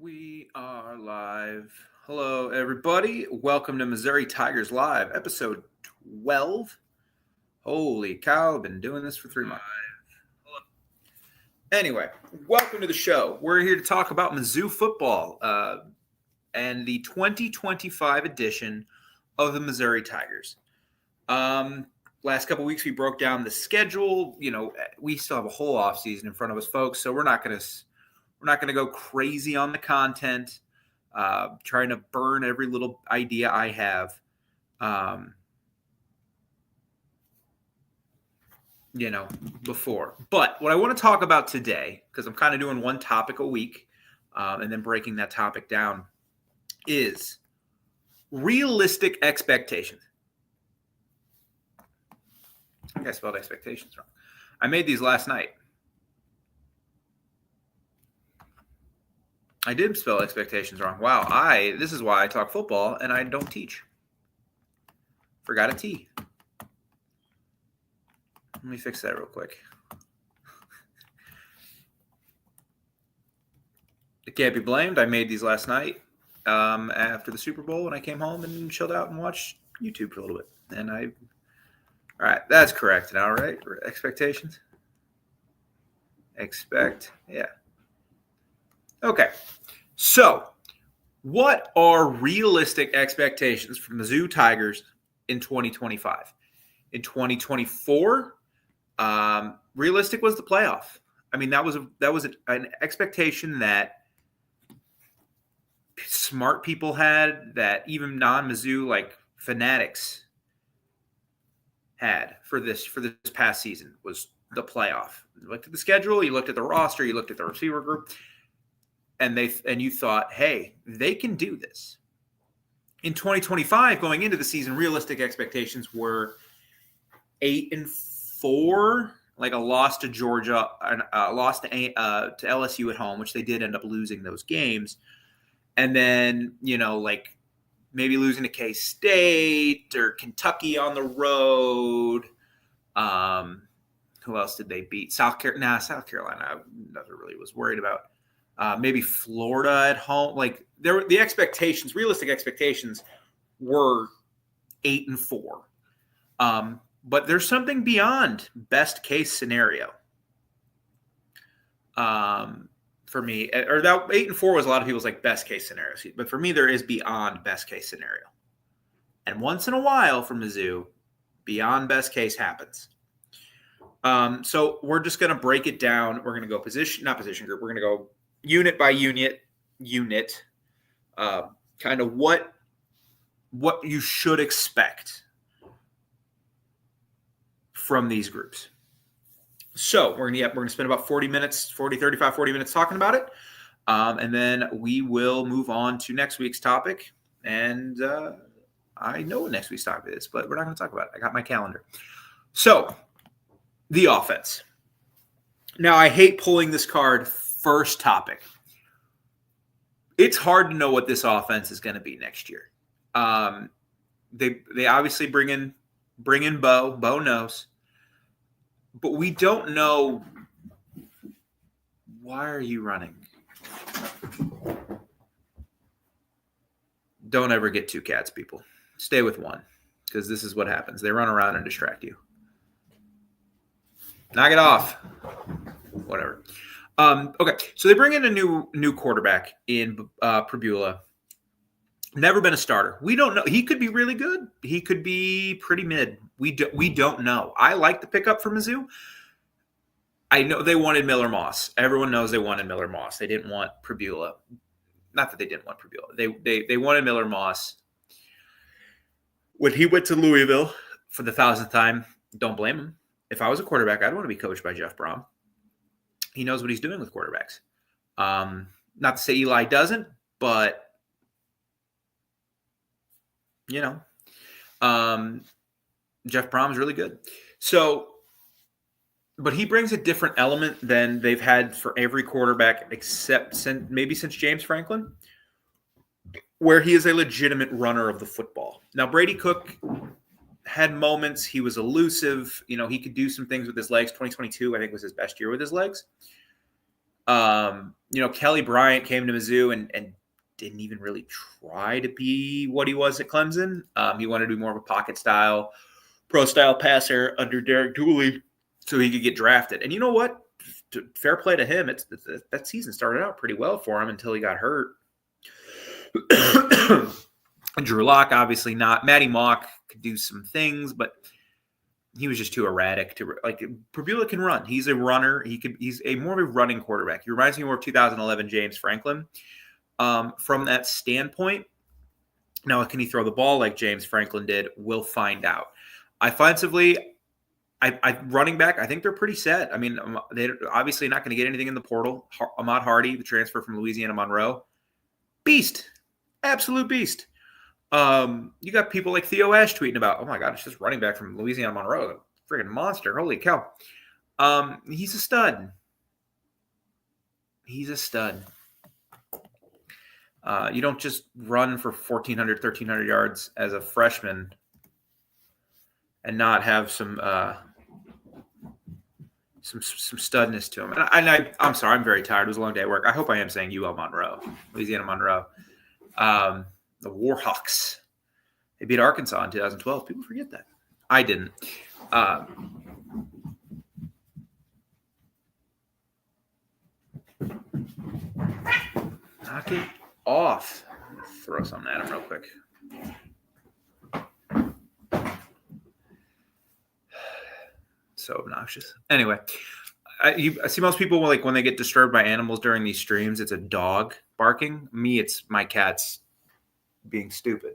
We are live. Hello, everybody. Welcome to Missouri Tigers Live, episode 12. Holy cow, I've been doing this for 3 months. Anyway, welcome to the show. We're here to talk about Mizzou football and the 2025 edition of the Missouri Tigers. Last couple weeks, we broke down the schedule. You know, we still have a whole offseason in front of us, folks, so we're not going to go crazy on the content, trying to burn every little idea I have. Before. But what I want to talk about today, because I'm kind of doing one topic a week and then breaking that topic down, is realistic expectations. I think I spelled expectations wrong. I made these last night. I did spell expectations wrong. Wow, this is why I talk football and I don't teach. Forgot a T. Let me fix that real quick. It can't be blamed. I made these last night after the Super Bowl when I came home and chilled out and watched YouTube for a little bit. All right, that's correct now, right? Expectations? Yeah. Okay, so what are realistic expectations for Mizzou Tigers in 2025? In 2024, realistic was the playoff. I mean, that was an expectation that smart people had, that even non-Mizzou like fanatics had for this past season, was the playoff. You looked at the schedule, you looked at the roster, you looked at the receiver group, and you thought, hey, they can do this. In 2025, going into the season, realistic expectations were 8-4, like a loss to Georgia, a loss to LSU at home, which they did end up losing those games, and then like maybe losing to K-State or Kentucky on the road. Who else did they beat? South Carolina. I never really was worried about. Maybe Florida at home. Like the expectations, realistic expectations, were 8-4. But there's something beyond best case scenario. For me, or that 8-4 was a lot of people's like best case scenarios. But for me, there is beyond best case scenario. And once in a while for Mizzou, beyond best case happens. So we're just going to break it down. We're going to go not position group. We're going to go unit by unit, kind of what you should expect from these groups. So we're going to spend about 40 minutes talking about it. And then we will move on to next week's topic. And I know what next week's topic is, but we're not going to talk about it. I got my calendar. So the offense. Now, I hate pulling this card first topic. It's hard to know what this offense is going to be next year. They obviously bring in Bo. Bo knows. But we don't know. Why are you running? Don't ever get two cats, people. Stay with one, because this is what happens. They run around and distract you. Knock it off. Whatever. Okay, so they bring in a new quarterback in Pribula. Never been a starter. We don't know. He could be really good. He could be pretty mid. We don't know. I like the pickup for Mizzou. I know they wanted Miller Moss. Everyone knows they wanted Miller Moss. They didn't want Pribula. Not that they didn't want Pribula. They wanted Miller Moss. When he went to Louisville for the 1,000th time, don't blame him. If I was a quarterback, I'd want to be coached by Jeff Brom. He knows what he's doing with quarterbacks. Not to say Eli doesn't, but Jeff Brom's really good. So, but he brings a different element than they've had for every quarterback except since James Franklin, where he is a legitimate runner of the football. Now, Brady Cook had moments. He was elusive. He could do some things with his legs. 2022, I think, was his best year with his legs. Kelly Bryant came to Mizzou and didn't even really try to be what he was at Clemson. He wanted to be more of a pocket style, pro style passer under Derek Dooley so he could get drafted. And you know what? Fair play to him. That season started out pretty well for him until he got hurt. Drew Lock, obviously not. Matty Mock could do some things, but he was just too erratic. Pribula can run. He's a runner. He's a more of a running quarterback. He reminds me more of 2011 James Franklin. From that standpoint, now can he throw the ball like James Franklin did? We'll find out. Offensively, running back, I think they're pretty set. I mean, they're obviously not going to get anything in the portal. Ahmad Hardy, the transfer from Louisiana Monroe, beast, absolute beast. You got people like Theo Ash tweeting about, oh my God, it's just running back from Louisiana Monroe, freaking monster. Holy cow. He's a stud. He's a stud. You don't just run for 1,400, 1,300 yards as a freshman and not have some studness to him. And I'm sorry, I'm very tired. It was a long day at work. I hope I am saying UL Monroe, Louisiana Monroe. The Warhawks. They beat Arkansas in 2012. People forget that. I didn't. Knock it off. Throw something at him real quick. So obnoxious. Anyway, I see most people when they get disturbed by animals during these streams, it's a dog barking. Me, it's my cats being stupid.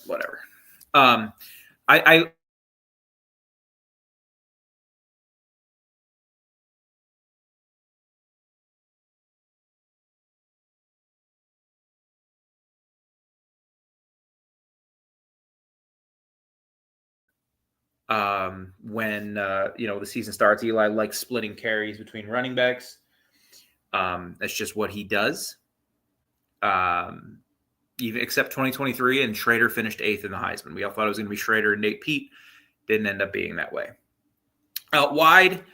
Whatever. I when the season starts, Eli likes splitting carries between running backs. That's just what he does. Even except 2023, and Schrader finished 8th in the Heisman. We all thought it was going to be Schrader and Nate Peat. Didn't end up being that way. Out wide,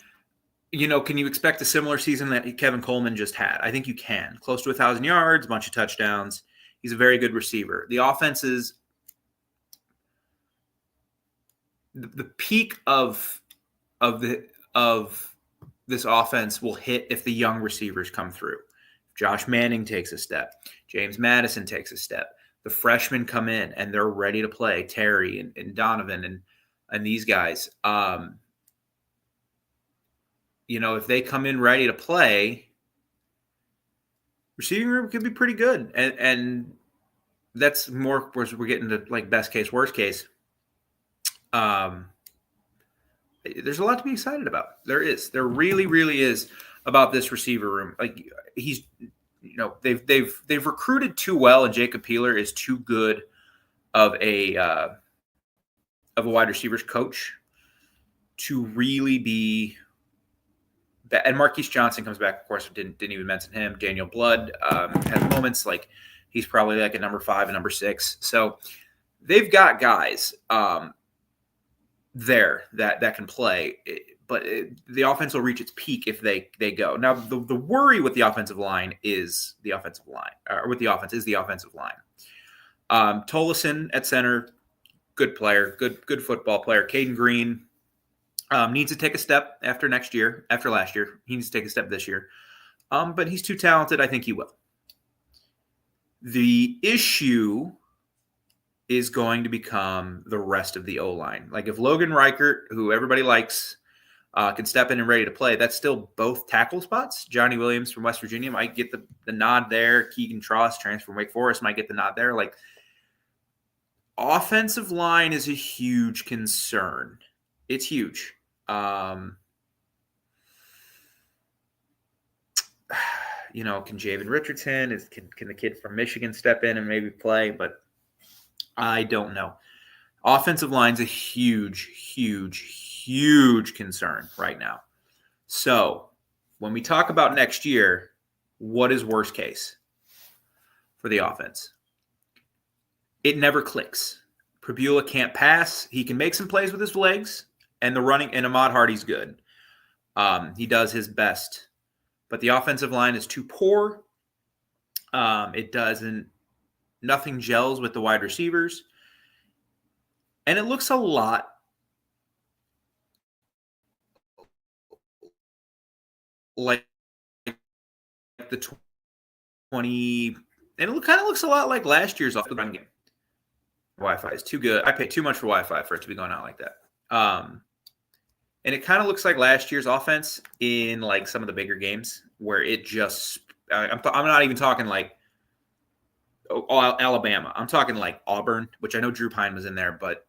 can you expect a similar season that Kevin Coleman just had? I think you can. Close to 1,000 yards, bunch of touchdowns. He's a very good receiver. The offense is the peak of this offense will hit if the young receivers come through. Josh Manning takes a step. James Madison takes a step. The freshmen come in and they're ready to play. Terry and Donovan and these guys. If they come in ready to play, receiving room could be pretty good. And that's more where we're getting to like best case, worst case. There's a lot to be excited about. There is. There really, really is about this receiver room. Like they've recruited too well, and Jacob Peeler is too good of a wide receivers coach to really be. And Marquise Johnson comes back. Of course, didn't even mention him. Daniel Blood has moments like he's probably like a number 5 and number 6. So they've got guys there that can play, but the offense will reach its peak if they go. Now, the worry with the offensive line is the offensive line, or with the offense is the offensive line. Tolleson at center, good player, good football player. Caden Green needs to take a step after last year. He needs to take a step this year. But he's too talented. I think he will. The issue is going to become the rest of the O-line. Like if Logan Reichert, who everybody likes, can step in and ready to play, that's still both tackle spots. Johnny Williams from West Virginia might get the nod there. Keegan Tross, transfer from Wake Forest, might get the nod there. Like offensive line is a huge concern. It's huge. Can Javen Richardson, can the kid from Michigan step in and maybe play? But I don't know. Offensive line's a huge, huge, huge concern right now. So when we talk about next year, what is worst case for the offense? It never clicks. Pribula can't pass. He can make some plays with his legs, and the running, and Ahmad Hardy's good. He does his best, but the offensive line is too poor. Nothing gels with the wide receivers. And it looks a lot like the 20, and it kind of looks a lot like last year's off the run game. Wi-Fi is too good. I paid too much for Wi-Fi for it to be going out like that. And it kind of looks like last year's offense in like some of the bigger games where it just, I'm not even talking like Alabama. I'm talking like Auburn, which I know Drew Pine was in there, but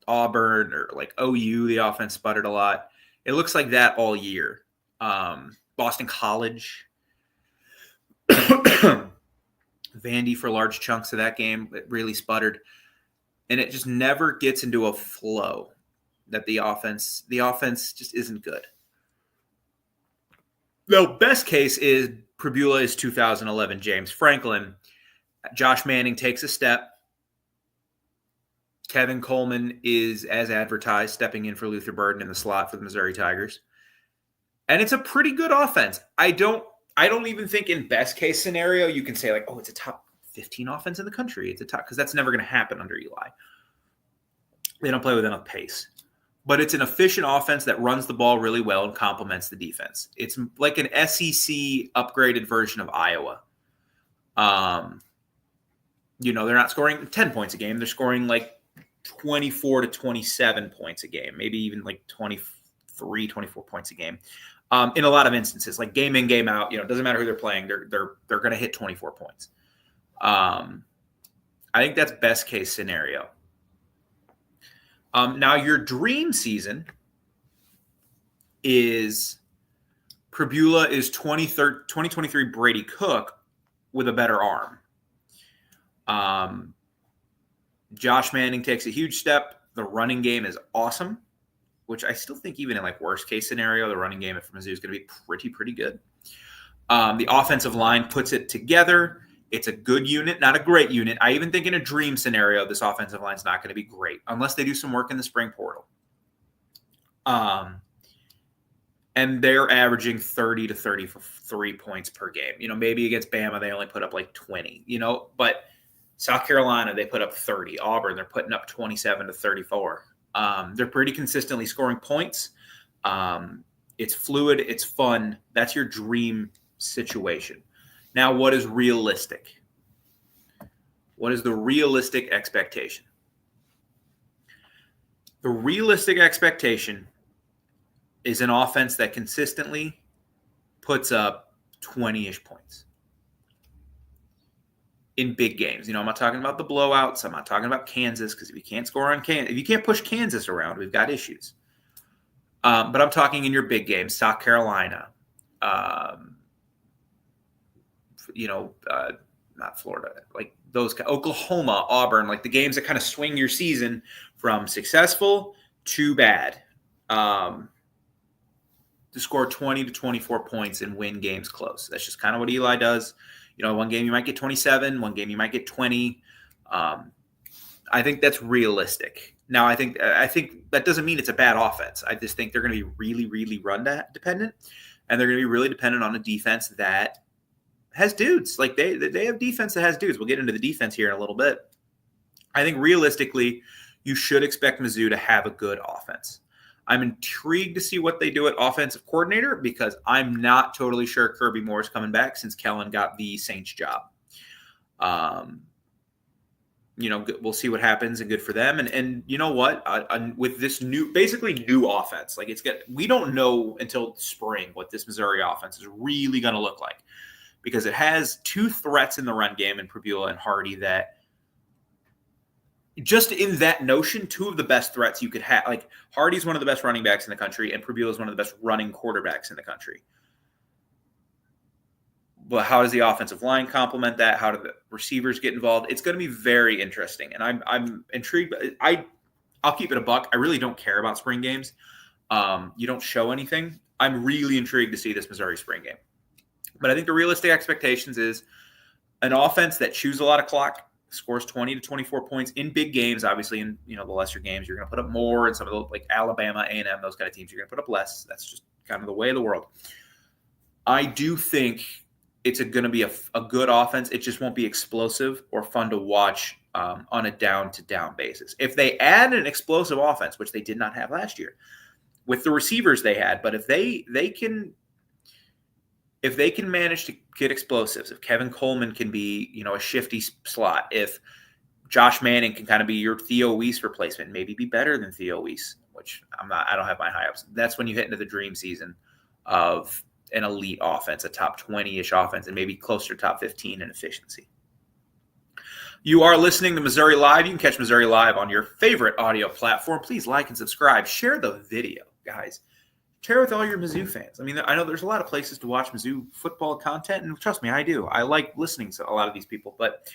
Auburn or like OU, the offense sputtered a lot. It looks like that all year. Boston College, Vandy for large chunks of that game, it really sputtered. And it just never gets into a flow that the offense just isn't good. The best case is Pribula is 2011 James Franklin. Josh Manning takes a step. Kevin Coleman is, as advertised, stepping in for Luther Burden in the slot for the Missouri Tigers. And it's a pretty good offense. I don't even think in best case scenario you can say like, oh, it's a top 15 offense in the country. It's a top, because that's never going to happen under Eli. They don't play with enough pace. But it's an efficient offense that runs the ball really well and complements the defense. It's like an SEC upgraded version of Iowa. They're not scoring 10 points a game. They're scoring like 24 to 27 points a game, maybe even like 23, 24 points a game. In a lot of instances, like game in, game out, it doesn't matter who they're playing. They're going to hit 24 points. I think that's best case scenario. Now your dream season is Pribula is 2023 Brady Cook with a better arm. Josh Manning takes a huge step. The running game is awesome, which I still think even in like worst case scenario, the running game for Mizzou is going to be pretty good. The offensive line puts it together. It's a good unit, not a great unit. I even think in a dream scenario, this offensive line is not going to be great unless they do some work in the spring portal. And they're averaging 30 to 33 points per game. Maybe against Bama, they only put up like 20, but South Carolina, they put up 30. Auburn, they're putting up 27 to 34. They're pretty consistently scoring points. It's fluid. It's fun. That's your dream situation. Now, what is realistic? What is the realistic expectation? The realistic expectation is an offense that consistently puts up 20-ish points in big games. I'm not talking about the blowouts. I'm not talking about Kansas, because if you can't score on Kansas, if you can't push Kansas around, we've got issues. But I'm talking in your big games, South Carolina, not Florida, like those, Oklahoma, Auburn, like the games that kind of swing your season from successful to bad, to score 20 to 24 points and win games close. That's just kind of what Eli does. One game you might get 27, one game you might get 20. I think that's realistic. Now, I think that doesn't mean it's a bad offense. I just think they're going to be really, really run dependent, and they're going to be really dependent on a defense that has dudes. Like they have defense that has dudes. We'll get into the defense here in a little bit. I think realistically, you should expect Mizzou to have a good offense. I'm intrigued to see what they do at offensive coordinator, because I'm not totally sure Kirby Moore's coming back since Kellen got the Saints job. We'll see what happens, and good for them. And you know what? With this basically new offense, like we don't know until spring what this Missouri offense is really going to look like, because it has two threats in the run game in Pribula and Hardy that, just in that notion, two of the best threats you could have. Like Hardy's one of the best running backs in the country, and Pribula is one of the best running quarterbacks in the country. But how does the offensive line complement that? How do the receivers get involved? It's going to be very interesting, and I'm intrigued. I'll keep it a buck. I really don't care about spring games. You don't show anything. I'm really intrigued to see this Missouri spring game. But I think the realistic expectations is an offense that chews a lot of clock, scores 20 to 24 points in big games. Obviously, in the lesser games, you're going to put up more. And some of the like Alabama, A&M, those kind of teams, you're going to put up less. That's just kind of the way of the world. I do think it's going to be a good offense. It just won't be explosive or fun to watch on a down-to-down basis. If they add an explosive offense, which they did not have last year, with the receivers they had, but if they can manage to get explosives, if Kevin Coleman can be, a shifty slot, if Josh Manning can kind of be your Theo Weiss replacement, maybe be better than Theo Weiss, which I don't have my high ups. That's when you hit into the dream season of an elite offense, a top 20-ish offense, and maybe closer to top 15 in efficiency. You are listening to Missouri Live. You can catch Missouri Live on your favorite audio platform. Please like and subscribe. Share the video, guys. Share with all your Mizzou fans. I mean, I know there's a lot of places to watch Mizzou football content, and trust me, I do. I like listening to a lot of these people, but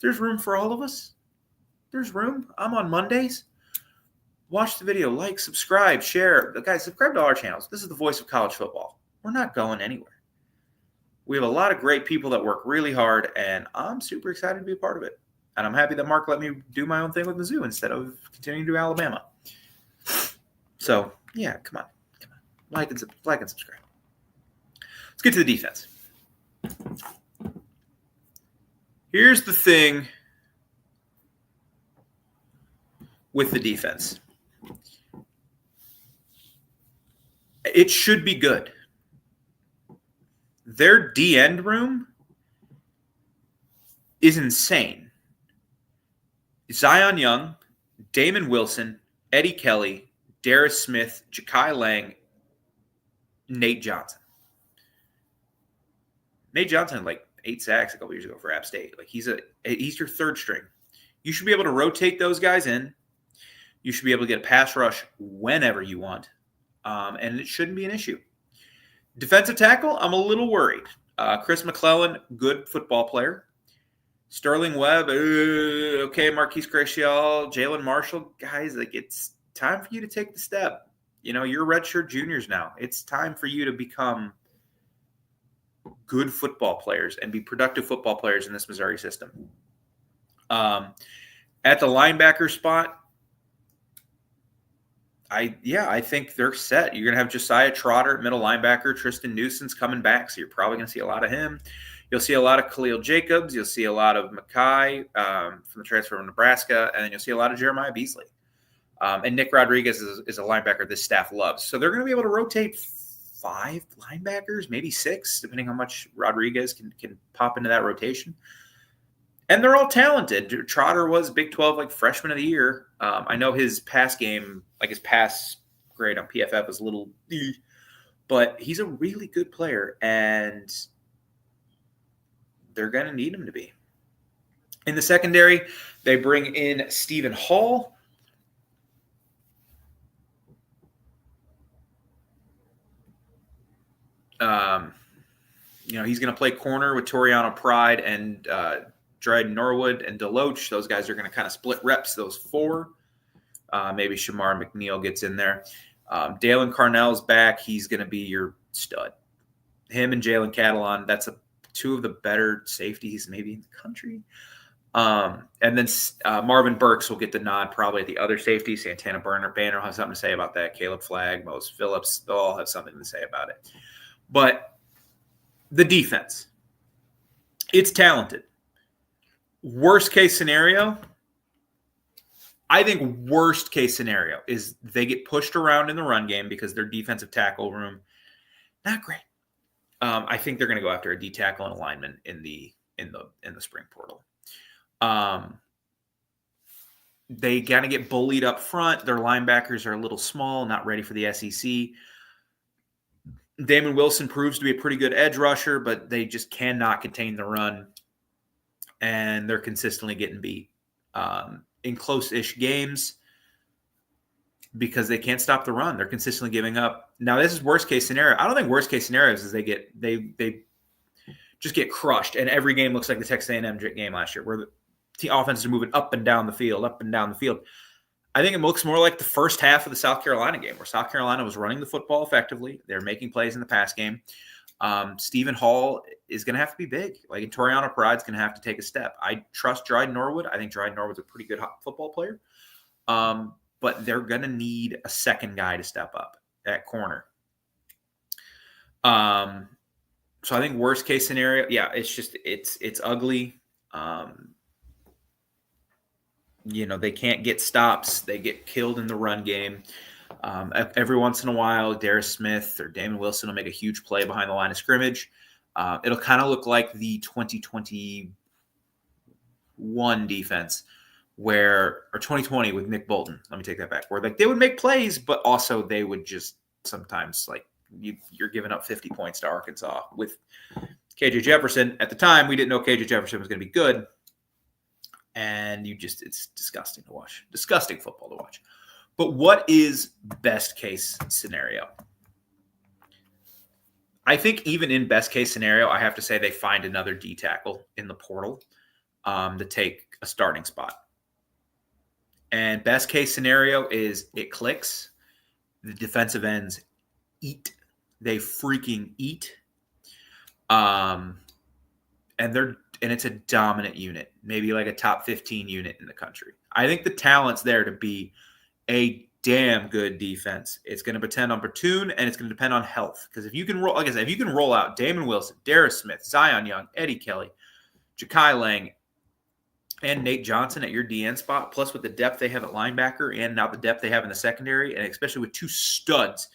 there's room for all of us. There's room. I'm on Mondays. Watch the video, like, subscribe, share. Guys, subscribe to our channels. This is the voice of college football. We're not going anywhere. We have a lot of great people that work really hard, and I'm super excited to be a part of it. And I'm happy that Mark let me do my own thing with Mizzou instead of continuing to do Alabama. So, yeah, come on. Like and subscribe. Let's get to the defense. Here's the thing with the defense. It should be good. Their D-end room is insane. Zion Young, Damon Wilson, Eddie Kelly, Darius Smith, Ja'Kai Lang, Nate Johnson. Nate Johnson had like 8 sacks a couple years ago for App State. Like he's your third string. You should be able to rotate those guys in. You should be able to get a pass rush whenever you want, and it shouldn't be an issue. Defensive tackle, I'm a little worried. Chris McClellan, good football player. Sterling Webb, okay. Marquise Gracial, Jalen Marshall, guys, like it's time for you to take the step. You're redshirt juniors now. It's time for you to become good football players and be productive football players in this Missouri system. At the linebacker spot, I think they're set. You're going to have Josiah Trotter at middle linebacker. Tristan Newson's coming back, so you're probably going to see a lot of him. You'll see a lot of Khalil Jacobs. You'll see a lot of Mackay from the transfer from Nebraska, and then you'll see a lot of Jeremiah Beasley. And Nick Rodriguez is a linebacker this staff loves. So they're going to be able to rotate 5 linebackers, maybe 6, depending how much Rodriguez can pop into that rotation. And they're all talented. Trotter was Big 12 like freshman of the year. I know his pass game, like his pass grade on PFF was a little, but he's a really good player, and they're going to need him to be. In the secondary, they bring in Stephen Hall. He's going to play corner with Toriano Pride and Dryden Norwood and Deloach. Those guys are going to kind of split reps, those 4. Maybe Shamar McNeil gets in there. Dalen Carnell's back. He's going to be your stud. Him and Jalen Catalon, that's 2 of the better safeties maybe in the country. And then Marvin Burks will get the nod probably at the other safety. Santana Banner will have something to say about that. Caleb Flagg, Mose Phillips, they'll all have something to say about it. But the defense, it's talented. Worst case scenario, I think worst case scenario is they get pushed around in the run game because their defensive tackle room, not great. I think they're going to go after a D tackle and a lineman in the spring portal. They kind of get bullied up front. Their linebackers are a little small, not ready for the SEC. Damon Wilson proves to be a pretty good edge rusher, but they just cannot contain the run, and they're consistently getting beat in close-ish games because they can't stop the run. They're consistently giving up. Now, this is worst-case scenario. I don't think worst-case scenario is they just get crushed, and every game looks like the Texas A&M game last year where the offenses are moving up and down the field. I think it looks more like the first half of the South Carolina game where South Carolina was running the football effectively. They're making plays in the pass game. Stephen Hall is going to have to be big. Like Toriano Parade's going to have to take a step. I trust Dryden Norwood. I think Dryden Norwood's a pretty good football player. But they're going to need a second guy to step up at corner. So I think worst case scenario, it's ugly. They can't get stops. They get killed in the run game. Every once in a while, Darius Smith or Damon Wilson will make a huge play behind the line of scrimmage. It'll kind of look like the 2021 defense or 2020 with Nick Bolton. Let me take that back. Where like they would make plays, but also they would just sometimes like you're giving up 50 points to Arkansas with KJ Jefferson. At the time, we didn't know KJ Jefferson was going to be good. And it's disgusting to watch. Disgusting football to watch. But what is best case scenario? I think even in best case scenario, I have to say they find another D tackle in the portal to take a starting spot. And best case scenario is it clicks. The defensive ends eat. They freaking eat. And it's a dominant unit, maybe like a top 15 unit in the country. I think the talent's there to be a damn good defense. It's going to depend on platoon, and it's going to depend on health. Because if you can roll, like I said, if you can roll out Damon Wilson, Darius Smith, Zion Young, Eddie Kelly, Ja'Kai Lang, and Nate Johnson at your DN spot, plus with the depth they have at linebacker and now the depth they have in the secondary, and especially with two studs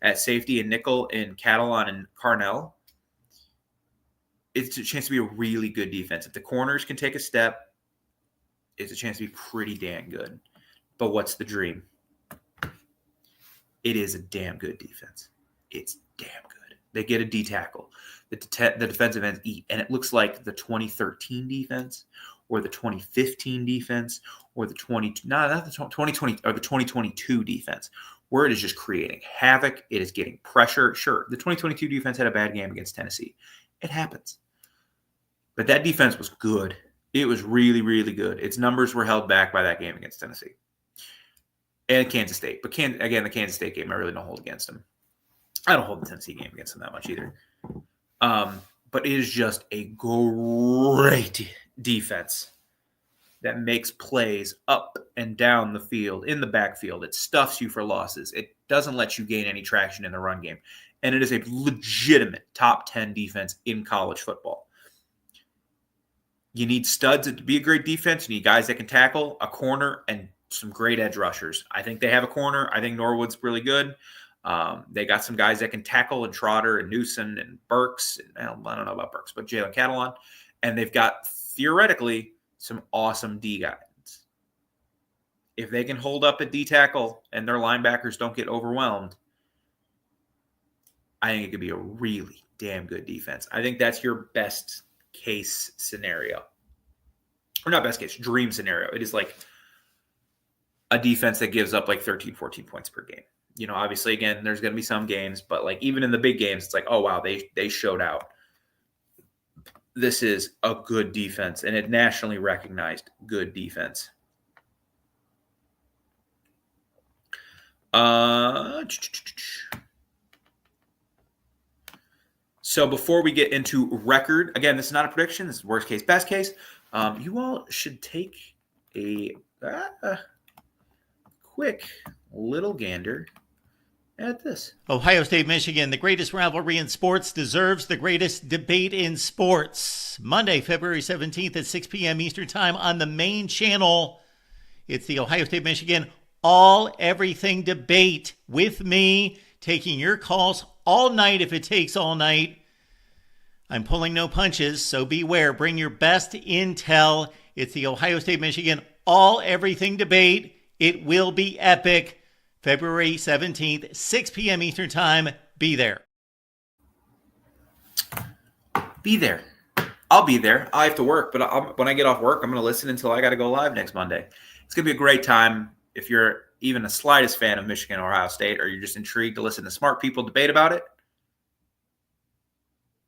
at safety and nickel in Catalon and Carnell, it's a chance to be a really good defense. If the corners can take a step, it's a chance to be pretty damn good. But what's the dream? It is a damn good defense. It's damn good. They get a D tackle. The defensive ends eat. And it looks like the 2013 defense or the 2015 defense or the 2020 or the 2022 defense, where it is just creating havoc. It is getting pressure. Sure, the 2022 defense had a bad game against Tennessee. It happens. But that defense was good. It was really, really good. Its numbers were held back by that game against Tennessee. And Kansas State. But again, the Kansas State game, I really don't hold against them. I don't hold the Tennessee game against them that much either. But it is just a great defense that makes plays up and down the field, in the backfield. It stuffs you for losses. It doesn't let you gain any traction in the run game. And it is a legitimate top 10 defense in college football. You need studs to be a great defense. You need guys that can tackle, a corner, and some great edge rushers. I think they have a corner. I think Norwood's really good. They got some guys that can tackle, and Trotter and Newsom and Burks. I don't know about Burks, but Jalen Catalon. And they've got, theoretically, some awesome D guys. If they can hold up at D tackle and their linebackers don't get overwhelmed, I think it could be a really damn good defense. I think that's your best case scenario. Or not best case, dream scenario. It is like a defense that gives up like 13, 14 points per game. You know, obviously, again, there's going to be some games, but like even in the big games, it's like, oh, wow, they showed out. This is a good defense, and a nationally recognized good defense. So before we get into record, again, this is not a prediction. This is worst case, best case. You all should take a quick little gander at this. Ohio State, Michigan, the greatest rivalry in sports deserves the greatest debate in sports. Monday, February 17th at 6 p.m. Eastern Time on the main channel. It's the Ohio State, Michigan All Everything debate with me, taking your calls all night if it takes all night. I'm pulling no punches, so beware. Bring your best intel. It's the Ohio State, Michigan All Everything debate. It will be epic. February 17th, 6 p.m. Eastern Time. Be there. Be there. I'll be there. I have to work, but when I get off work, I'm going to listen until I got to go live next Monday. It's going to be a great time. If you're even the slightest fan of Michigan or Ohio State, or you're just intrigued to listen to smart people debate about it,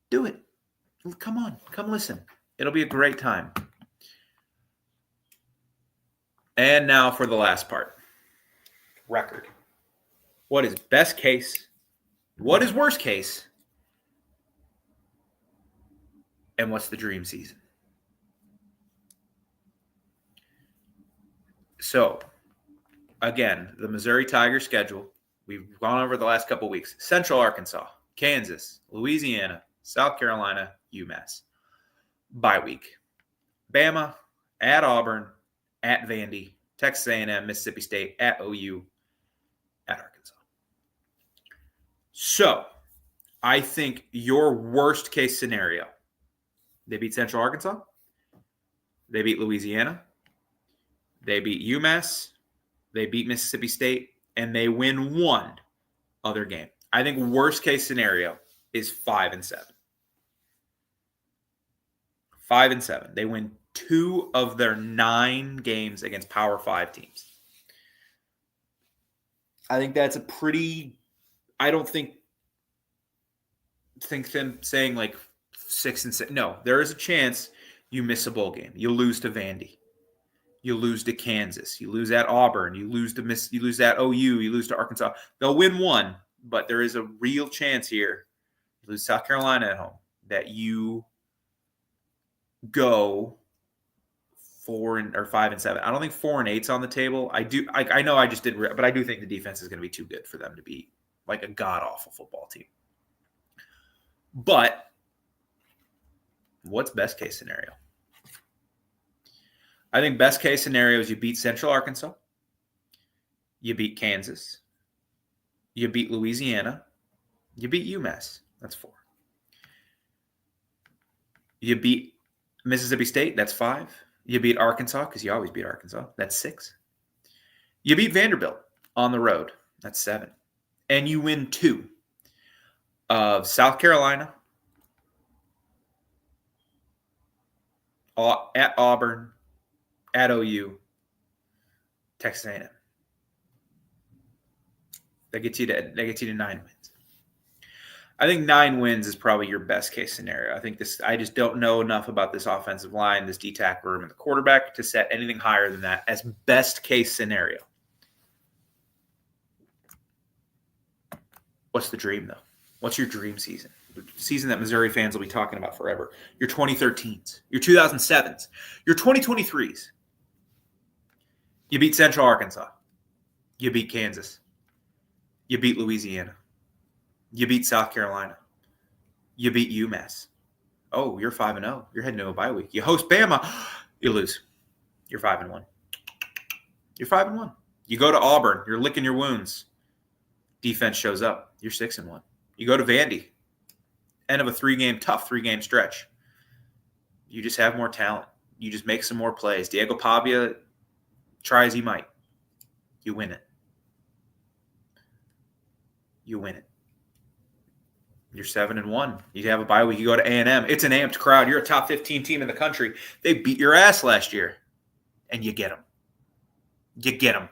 do it. Come on. Come listen. It'll be a great time. And now for the last part. Record. What is best case? What is worst case? And what's the dream season? So, again, the Missouri Tigers schedule, we've gone over the last couple weeks. Central Arkansas, Kansas, Louisiana, South Carolina, UMass. Bye week. Bama, at Auburn, at Vandy, Texas A&M, Mississippi State, at OU, at Arkansas. So, I think your worst case scenario, they beat Central Arkansas, they beat Louisiana, they beat UMass, they beat Mississippi State, and they win one other game. I think worst case scenario is 5-7. 5-7. They win 2 of their 9 games against Power 5 teams. I think that's a pretty. I don't think them saying like 6-6. No, there is a chance you miss a bowl game. You lose to Vandy. You lose to Kansas. You lose at Auburn. You lose at OU. You lose to Arkansas. They'll win one, but there is a real chance here. You lose South Carolina at home that you go 5-7. I don't think 4-8's on the table. I know I just did, but I do think the defense is going to be too good for them to be like a god awful football team. But what's best case scenario? I think best case scenario is you beat Central Arkansas, you beat Kansas, you beat Louisiana, you beat UMass. That's 4. You beat Mississippi State. That's 5. You beat Arkansas because you always beat Arkansas. That's 6. You beat Vanderbilt on the road. That's 7. And you win 2 of South Carolina, at Auburn, at OU, Texas A&M. That gets you to 9 wins. I think 9 wins is probably your best case scenario. I just don't know enough about this offensive line, this D-tackle room, and the quarterback to set anything higher than that as best case scenario. What's the dream, though? What's your dream season? The season that Missouri fans will be talking about forever. Your 2013s, your 2007s, your 2023s. You beat Central Arkansas. You beat Kansas. You beat Louisiana. You beat South Carolina. You beat UMass. Oh, you're 5-0. You're heading to a bye week. You host Bama. You lose. You're 5-1. You're 5-1. You go to Auburn. You're licking your wounds. Defense shows up. You're 6-1. You go to Vandy. End of a tough 3-game stretch. You just have more talent. You just make some more plays. Diego Pavia, try as he might. You win it. You win it. You're 7-1. You have a bye week. You go to A&M. It's an amped crowd. You're a top 15 team in the country. They beat your ass last year, and you get them. You get them.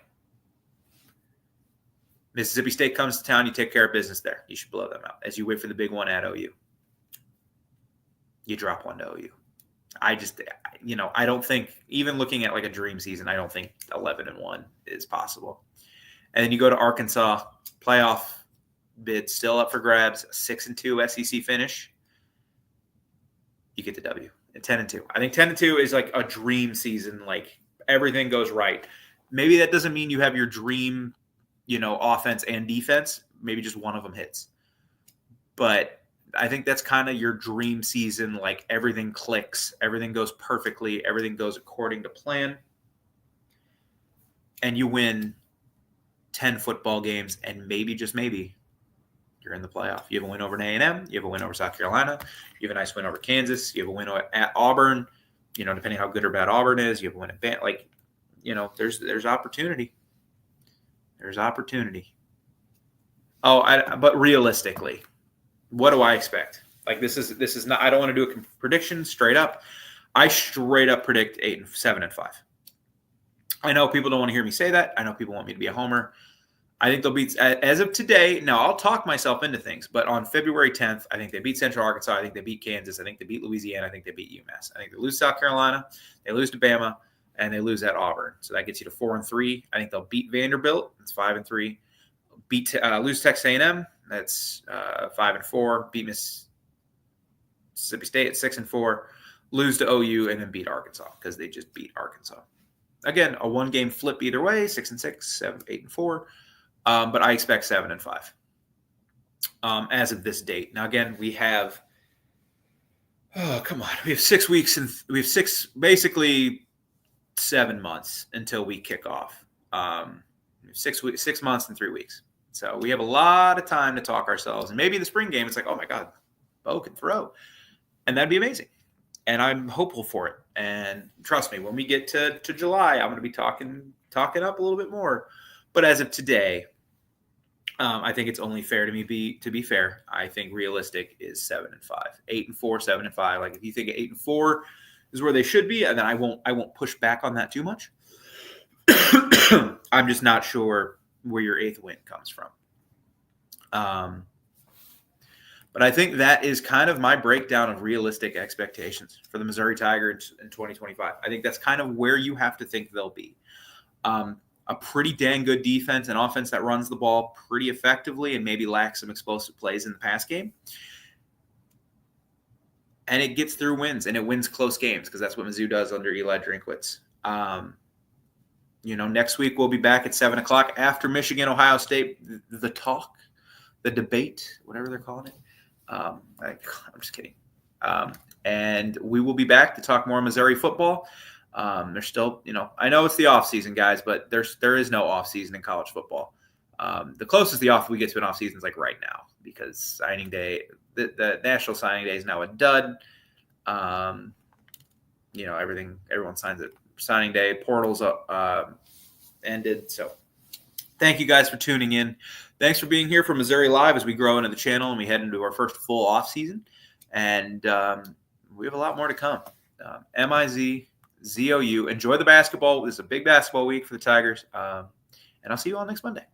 Mississippi State comes to town. You take care of business there. You should blow them out as you wait for the big one at OU. You drop one to OU. I don't think, even looking at like a dream season, I don't think 11-1 is possible. And then you go to Arkansas, playoff bid still up for grabs, 6-2 SEC finish. You get the W at 10-2. I think 10-2 is like a dream season. Like everything goes right. Maybe that doesn't mean you have your dream, offense and defense. Maybe just one of them hits. But I think that's kind of your dream season. Like everything clicks, everything goes perfectly, everything goes according to plan. And you win 10 football games, and maybe, just maybe, you're in the playoff. You have a win over A&M. You have a win over South Carolina. You have a nice win over Kansas. You have a win at Auburn. Depending how good or bad Auburn is, you have a win at Bama. There's opportunity. There's opportunity. But realistically, what do I expect? Like this is not. I don't want to do a prediction straight up. I straight up predict 7-5. I know people don't want to hear me say that. I know people want me to be a homer. I think they'll beat, as of today, now I'll talk myself into things, but on February 10th, I think they beat Central Arkansas. I think they beat Kansas. I think they beat Louisiana. I think they beat UMass. I think they lose South Carolina. They lose to Bama, and they lose at Auburn. So that gets you to 4-3. I think they'll beat Vanderbilt. That's 5-3. Lose Texas A&M. That's 5-4. Beat Mississippi State at 6-4, lose to OU, and then beat Arkansas because they just beat Arkansas. Again, a one-game flip either way, 6-6, 8-4. But I expect 7-5 as of this date. Now, again, we have we have 6 weeks and we have basically 7 months until we kick off. 6 months and 3 weeks. So we have a lot of time to talk ourselves. And maybe the spring game, it's like, oh my God, Bo can throw. And that'd be amazing. And I'm hopeful for it. And trust me, when we get to July, I'm going to be talking up a little bit more. But as of today, I think it's only fair to be fair. I think realistic is 7-5, 8-4, 7-5. Like if you think 8-4 is where they should be, and then I won't push back on that too much. I'm just not sure where your 8th win comes from. But I think that is kind of my breakdown of realistic expectations for the Missouri Tigers in 2025. I think that's kind of where you have to think they'll be. A pretty dang good defense and offense that runs the ball pretty effectively and maybe lacks some explosive plays in the pass game. And it gets through wins, and it wins close games because that's what Mizzou does under Eli Drinkwitz. Next week we'll be back at 7 o'clock after Michigan, Ohio State, the debate, whatever they're calling it. I'm just kidding. And we will be back to talk more Missouri football. There's still, I know it's the off season, guys, but there is no off season in college football. The closest we get to an off season is like right now because signing day, the national signing day is now a dud. Everyone signs it. Signing day, portals ended. So thank you guys for tuning in. Thanks for being here for Missouri Live as we grow into the channel and we head into our first full off season. And we have a lot more to come. MIZZOU. Enjoy the basketball. This is a big basketball week for the Tigers. And I'll see you all next Monday.